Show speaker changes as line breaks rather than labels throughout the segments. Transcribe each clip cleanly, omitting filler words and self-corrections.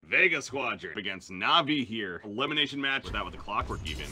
VEGA Squadron against NAVI here. Elimination match, that with the clockwork even.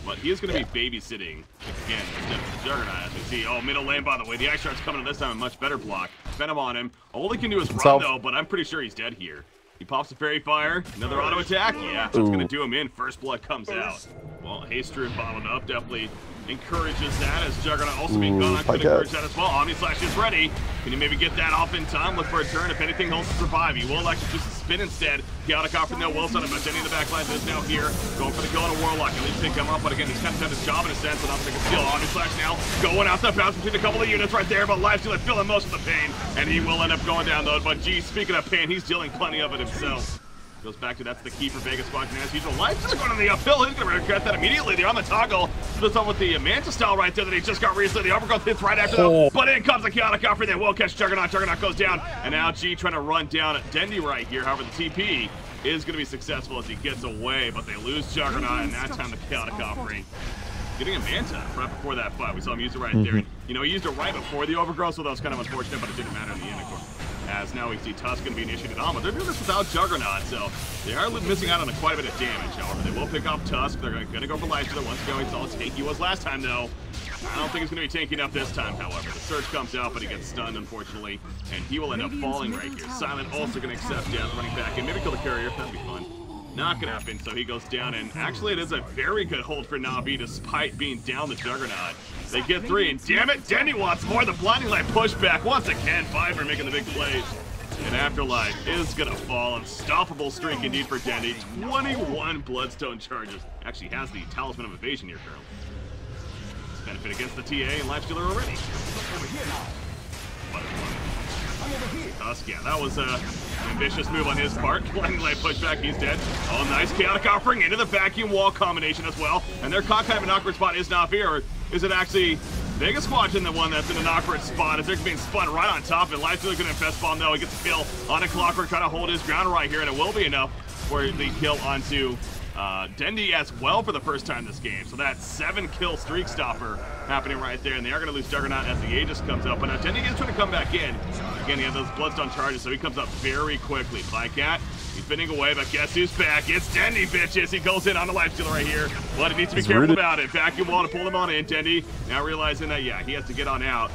But he is going to be babysitting again instead of the Juggernaut, as we see. Oh, middle lane, by the way. The Ice Shard's coming to this time, a much better block. Venom on him. All he can do is run, though, but I'm pretty sure he's dead here. He pops a Fairy Fire. Another auto attack. Yeah, that's going to do him in. First blood comes out. Well, Haster bottled up. Definitely encourages that, as Juggernaut also being gone. Could encourage that as well. Omni Slash is ready. Can you maybe get that off in time? Look for a turn. If anything, holds to survive. He will actually choose to spin instead. Chaotic offering now. Wilson, but Denny in the back line is now here. Going for the kill on a Warlock. At least pick him up, but again, he's kind of done his job in a sense. And nothing can steal. Omni Slash now going out the bounce between a couple of units right there, but Lifestealer feeling most of the pain, and he will end up going down though. But geez, speaking of pain, he's dealing plenty of it himself. Goes back to that's the key for VEGA Squadron as usual. Lifestealer going on the uphill. He's going to regret that immediately. They're on the toggle. This one with the Manta style right there that he just got recently. The overgrowth hits right after that. But in comes the chaotic offer. They will catch Juggernaut. Juggernaut goes down. And now G trying to run down at Dendy right here. However, the TP is going to be successful as he gets away. But they lose Juggernaut, and that time the chaotic offering getting a Manta right before that fight. We saw him use it right there. You know, he used it right before the overgrowth, so that was kind of unfortunate, but it didn't matter in the end, of course. As now we see Tusk going to be initiated on, but they're doing this without Juggernaut, so they are missing out on quite a bit of damage. However, they will pick off Tusk. They're going to go for Lifestealer. Once again, we saw how tanky he was last time, though. I don't think he's going to be tanky enough this time, however. The surge comes out, but he gets stunned, unfortunately, and he will end up falling right here. Silent also going to accept death, running back in. Maybe kill the carrier. That'd be fun. Not gonna happen, so he goes down, and actually it is a very good hold for Navi despite being down the Juggernaut. They get 3, and damn it, Denny wants more. The blinding light pushback once again. Fiverr making the big plays. And Afterlife is gonna fall. Unstoppable streak indeed for Denny. 21 Bloodstone charges. Actually has the Talisman of Evasion here currently. It's benefit against the TA and Lifestealer already. Tusk, yeah, that was an ambitious move on his part. Blinding light pushback, he's dead. Oh, nice chaotic offering into the vacuum wall combination as well. And they're caught kind of an awkward spot. Is Navi, or is it actually VEGA Squadron the one that's in an awkward spot? As they're being spun right on top of it. Lifestealer gonna infest bomb though. He gets a kill on a Clockwork, trying to hold his ground right here, and it will be enough for the kill onto Dendy as well for the first time this game. So that's 7-kill streak stopper happening right there, and they are going to lose Juggernaut as the Aegis comes up. But now Dendy is trying to come back in. Again, he has those Bloodstone charges, so he comes up very quickly. Bycat, he's spinning away, but guess who's back? It's Dendy, bitches. He goes in on the Lifestealer right here, but he needs to be careful about it. Vacuum wall to pull him on in. Dendy now realizing that, yeah, he has to get on out.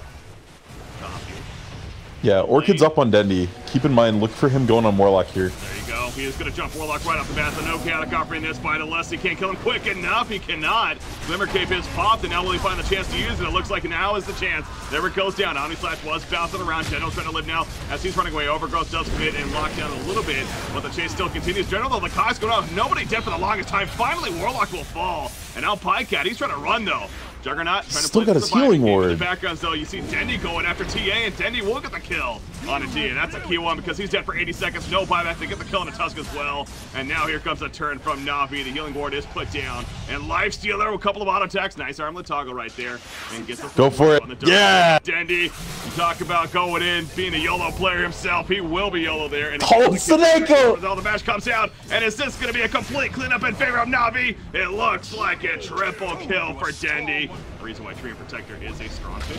Yeah, Orchid's up on Dendy. Keep in mind, look for him going on Warlock here.
There you go. He is going to jump Warlock right off the bat. So no chaotic offering this fight unless he can't kill him quick enough. He cannot. Glimmer Cape is popped, and now will he find the chance to use it? It looks like now is the chance. There it goes down. Omni Slash was bouncing around. General's trying to live now as he's running away. Overgrowth does commit and lock down a little bit, but the chase still continues. General, though, the cog's going off. Nobody dead for the longest time. Finally, Warlock will fall. And now Pycat, he's trying to run, though. Juggernaut trying to
still got his healing ward.
In the background, though, you see Dendy going after TA, and Dendy will get the kill on a TA. That's a key one because he's dead for 80 seconds. No buyback to get the kill on a Tusk as well. And now here comes a turn from Navi. The healing ward is put down, and Lifestealer, a couple of auto attacks. Nice armlet toggle right there, and gets the
go for it. Yeah,
Dendy. You talk about going in, being a YOLO player himself. He will be YOLO there. And
all the
match comes out, and is this going to be a complete cleanup in favor of Navi? It looks like a triple kill for Dendy. The reason why Treant Protector is a strong pick.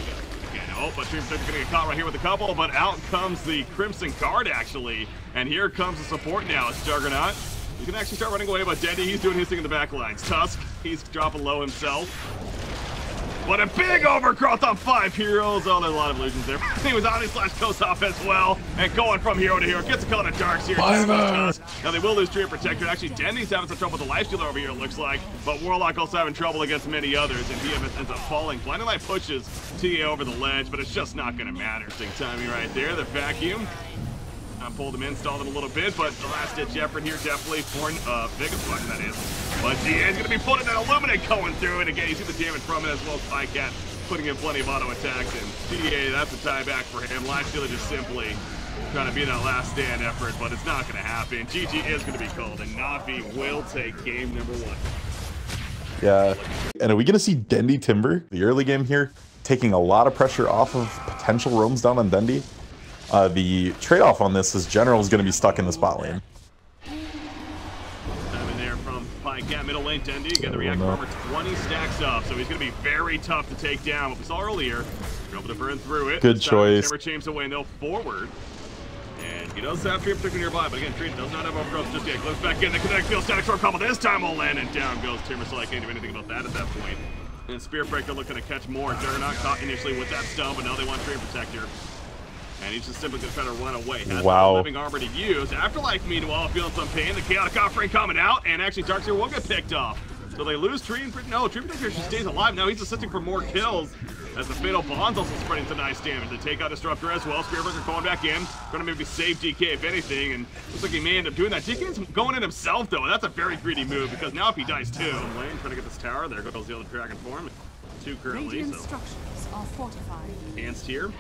Again, oh, but Treant Protector gonna get caught right here with a couple, but out comes the Crimson Guard actually, and here comes the support now. It's Juggernaut. You can actually start running away, but Dendy, he's doing his thing in the back lines. Tusk, he's dropping low himself. But a big overgrowth on 5 heroes. Oh, there's a lot of illusions there. He was Omni Slash goes off as well, and going from hero to hero. Gets a kill on a Darks here. Now they will lose Treant Protector. Actually, Dendy's having some trouble with the Lifestealer over here, it looks like. But Warlock also having trouble against many others, and he ends up falling. Blinding Light pushes TA over the ledge, but it's just not going to matter. Sting timing right there. The vacuum. Pulled him in, stalled him a little bit, but the last-ditch effort here definitely for VEGA Squadron, that is. But DA's going to be putting that Illuminate going through, and again, you see the damage from it as well as Pycat putting in plenty of auto attacks, and DA, that's a tie back for him. Lifestealer just simply trying to be that last stand effort, but it's not going to happen. GG is going to be called, and Navi will take game number 1.
Yeah, and are we going to see Dendy Timber, the early game here, taking a lot of pressure off of potential roams down on Dendy? The trade-off on this is General is going to be stuck in the spot lane.
Time in there from Pycat, middle lane, Dendy. Again, the reactor armor 20 stacks up, so he's going to be very tough to take down. What we saw earlier, you're able to burn through it.
Good choice.
Never changes away, no forward. And He does have Tree Protector nearby, but again, Tree does not have overgrowth just yet. Glimpse back in, the connect field, static storm combo. This time will land, and down goes Timbersaw. I can't do anything about that at that point. And Spear Breaker looking to catch more. Juggernaut caught initially with that stun, but now they want Tree Protector. And he's just simply going to try to run away. Has no living armor to use. Afterlife, meanwhile, feeling some pain. The Chaotic Offering coming out, and actually Darkseer will get picked off. So they lose Tree and no, Tree Protector stays alive. Now he's assisting for more kills as the Fatal Bond's also spreading some nice damage. They take out Disruptor as well. Spearbreaker going back in, trying to maybe save DK if anything, and looks like he may end up doing that. DK's going in himself though, and that's a very greedy move because now if he dies too, Lane trying to get this tower. There goes the other dragon form. 2 currently, so
structures are fortified.
Enhanced here.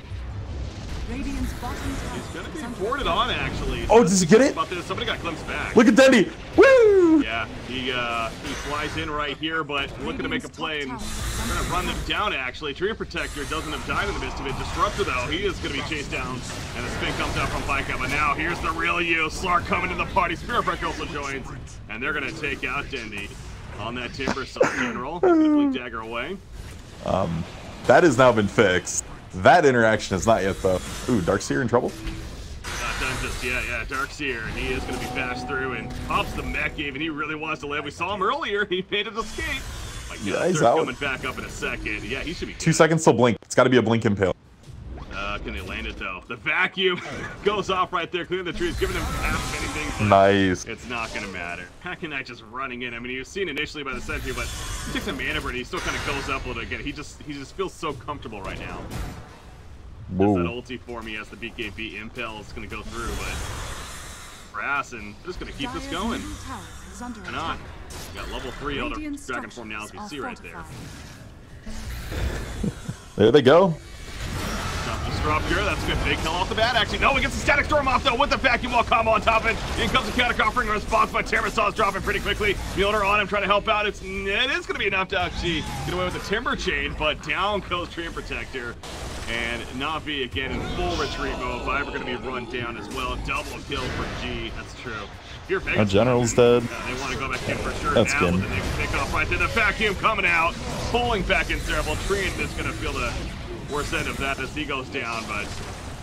Radiant's bottom tower.
He's gonna be ported on actually.
Oh, does he get it?
About this. Somebody got glimpsed back.
Look at Dendy. Woo!
Yeah, he flies in right here, but looking to make a play and trying to run them down actually. Tree Protector doesn't have died in the midst of it. Disruptor though, he is gonna be chased down, and the spin comes out from Pika. But now here's the real you. Slark coming to the party. Spirit Breaker also joins, and they're gonna take out Dendy on that Timbersaw general. Gonna blink dagger away.
That has now been fixed. That interaction is not yet though. Ooh, Darkseer in trouble?
Not done just yet, yeah. Darkseer, he is going to be fast through and pops the mech even. He really wants to live. We saw him earlier. He made his escape.
Yeah, he's out.
Coming back up in a second. Yeah, he should be good.
2 seconds till blink. It's got to be a blink impale.
Can they land it though? The vacuum goes off right there, clearing the trees, giving them half of anything.
Nice. It's
not going to matter. Hack Knight just running in. I mean, he was seen initially by the sentry, but he takes a mana burn. He still kind of goes up a little again. He just feels so comfortable right now.
Whoa.
That ulti for me as the BKB impale is going to go through, but Brass and just going to keep this going. Why not? Got level 3 Elder Dragon Form now, as you see right there.
There they go.
Disruptor, that's a good big kill off the bat. Actually, no, he gets the Static Storm off though with the vacuum wall combo on top of it. In comes the Chaotic Offering response, but Timbersaw's dropping pretty quickly. Mjolnir on him trying to help out. It is going to be enough to actually get away with the Timber Chain, but down goes Tree Protector. And Navi again in full retreat mode. Viper going to be run down as well. Double kill for G. That's true. Your
Our general's dead.
They want to go back in for sure.
That's
now,
good.
They can pick off right there. The vacuum coming out, pulling back in several. Tree is going to feel the worst end of that as he goes down, but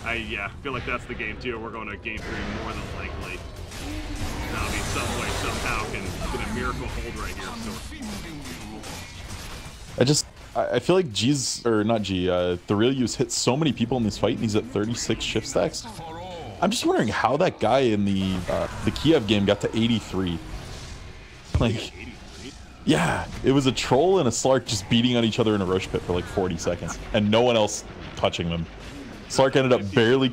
I feel like that's the game too. We're going to game 3 more than likely. Navi some way somehow can get a miracle hold right here. So.
I feel like the real use hit so many people in this fight, and he's at 36 shift stacks. I'm just wondering how that guy in the Kiev game got to 83. Like, yeah, it was a troll and a Slark just beating on each other in a Roche pit for like 40 seconds, and no one else touching them. Slark ended up barely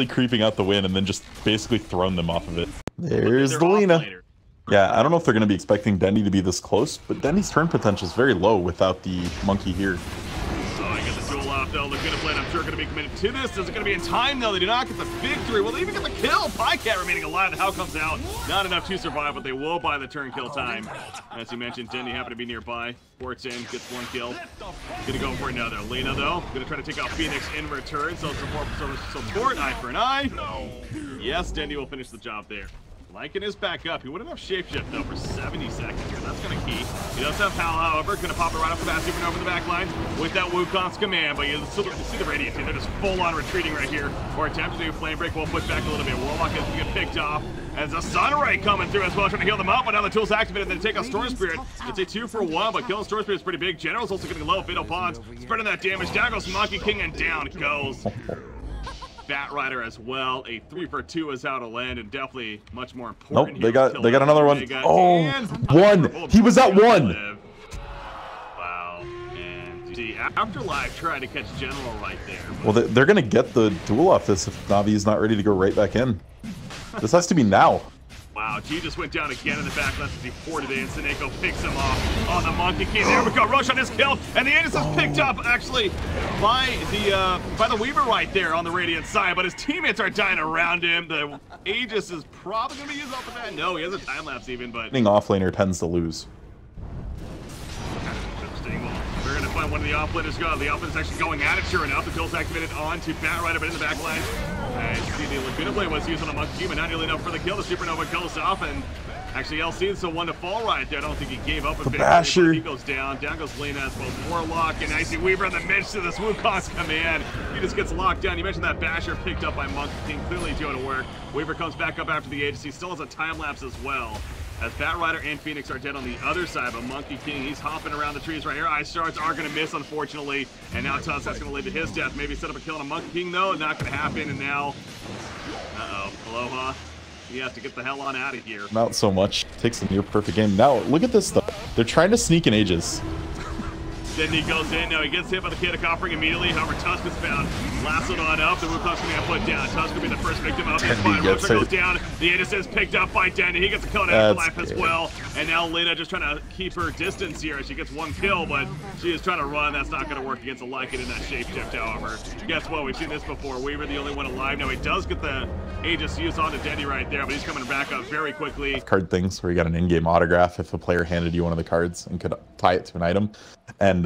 creeping out the win, and then just basically thrown them off of it. There's the Lina. Yeah, I don't know if they're going to be expecting Dendy to be this close, but Dendy's turn potential is very low without the monkey here.
Oh, I got the duel off though. They're going to play, I'm sure, going to be committed to this. Is it going to be in time though? They do not get the victory. Will they even get the kill? Pycat remaining alive. The How comes out. Not enough to survive, but they will buy the turn kill time. As you mentioned, Dendy happened to be nearby. Ports in, gets 1 kill. Gonna go for another. Lina though, gonna try to take out Phoenix in return. So support, eye for an eye. Yes, Dendy will finish the job there. Lycan is back up. He wouldn't have shapeshift though for 70 seconds here. That's gonna key. He does have Pal, however, gonna pop it right off the bat, zooming over the back lines with that Wukong's command. But you see the Radiant team. They're just full on retreating right here, or attempt to do flame break. We'll put back a little bit. Warlock is gonna get picked off as a Sunray coming through as well, trying to heal them up. But now the tool's activated. Then take out Storm Spirit. It's a 2-for-1, but killing Storm Spirit is pretty big. General's also getting low. Fatal Bonds spreading that damage. Down goes Monkey King, and down goes Bat Rider as well. A 3-for-2 is out of land, and definitely much more important.
Nope, they got another one. Oh, 1. He was at 1.
Wow. And you see, Afterlife tried to catch General right there.
Well, they're gonna get the duel off this if Navi is not ready to go right back in. This has to be now.
Wow, G just went down again in the back left as he ported in. Seneko picks him off on the Monkey King. There we go, Roche on his kill, and the Aegis is picked up actually by the Weaver right there on the Radiant side, but his teammates are dying around him. The Aegis is probably gonna be used off the bat. No, he has a time lapse even, but
Off laner tends to lose.
interesting. Well, we're gonna find one of the offlaners go. The offlaner's actually going at it, sure enough. The duel's activated on to Batrider, but in the back line. And see the Laguna Blade was used on a Monkey King, but not nearly enough for the kill. The Supernova goes off, and actually LC is the one to fall right there. I don't think he gave up a bit.
Basher.
He goes down. Down goes Lena as well. Warlock and Icy Weaver in the midst of this Wukong's command. He just gets locked down. You mentioned that Basher picked up by Monkey King, clearly doing the work. Weaver comes back up after the agency, still has a time lapse as well. As Batrider and Phoenix are dead on the other side, but Monkey King, he's hopping around the trees right here. Ice Shards are going to miss, unfortunately, and now Tusk, that's going to lead to his death. Maybe set up a kill on a Monkey King, though. Not going to happen, and now, Aloha. He has to get the hell on out of here.
Not so much. Takes a near perfect game. Now, look at this stuff. They're trying to sneak in Aegis.
Then he goes in. Now he gets hit by the Chaotic Offering immediately. However, Tusk is found. Lassoed on up. The Wukong's going to get put down. Tusk will be the first victim of this fight. Roger goes down. The Aegis is picked up by Dendy. He gets a kill in Afterlife as well. And now Lena just trying to keep her distance here as she gets one kill, but she is trying to run. That's not going to work against a Lycan in that shapeshift, however. Guess what? We've seen this before. Weaver the only one alive. Now he does get the Aegis used onto Dendy right there, but he's coming back up very quickly.
Card things where you got an in-game autograph if a player handed you one of the cards and could tie it to an item. And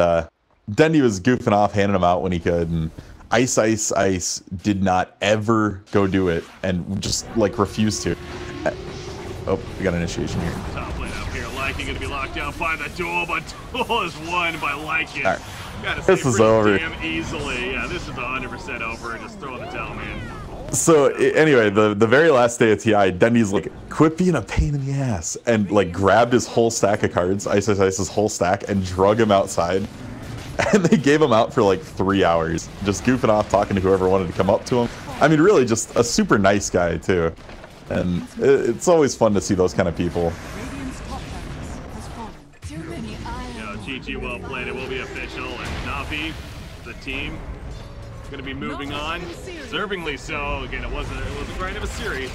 Dendy was goofing off, handing them out when he could, and Ice did not ever go do it and just like refused to. Oh, we got initiation here.
Top lane up here. Lycan gonna be locked down by the duel, but duel is won by Lycan.
Right.
Gotta say,
this is over.
Damn easily. Yeah, this is 100% over. Just throw the towel, man.
So anyway, the very last day of TI, Dendy's like, quit being a pain in the ass, and like grabbed his whole stack of cards, Ice's whole stack, and drug him outside. And they gave him out for like 3 hours, just goofing off, talking to whoever wanted to come up to him. I mean, really just a super nice guy too. And it's always fun to see those kind of people.
GG, well played. It will be official. And Navi, the team, going to be moving on, deservingly so. Again, it wasn't right of a series.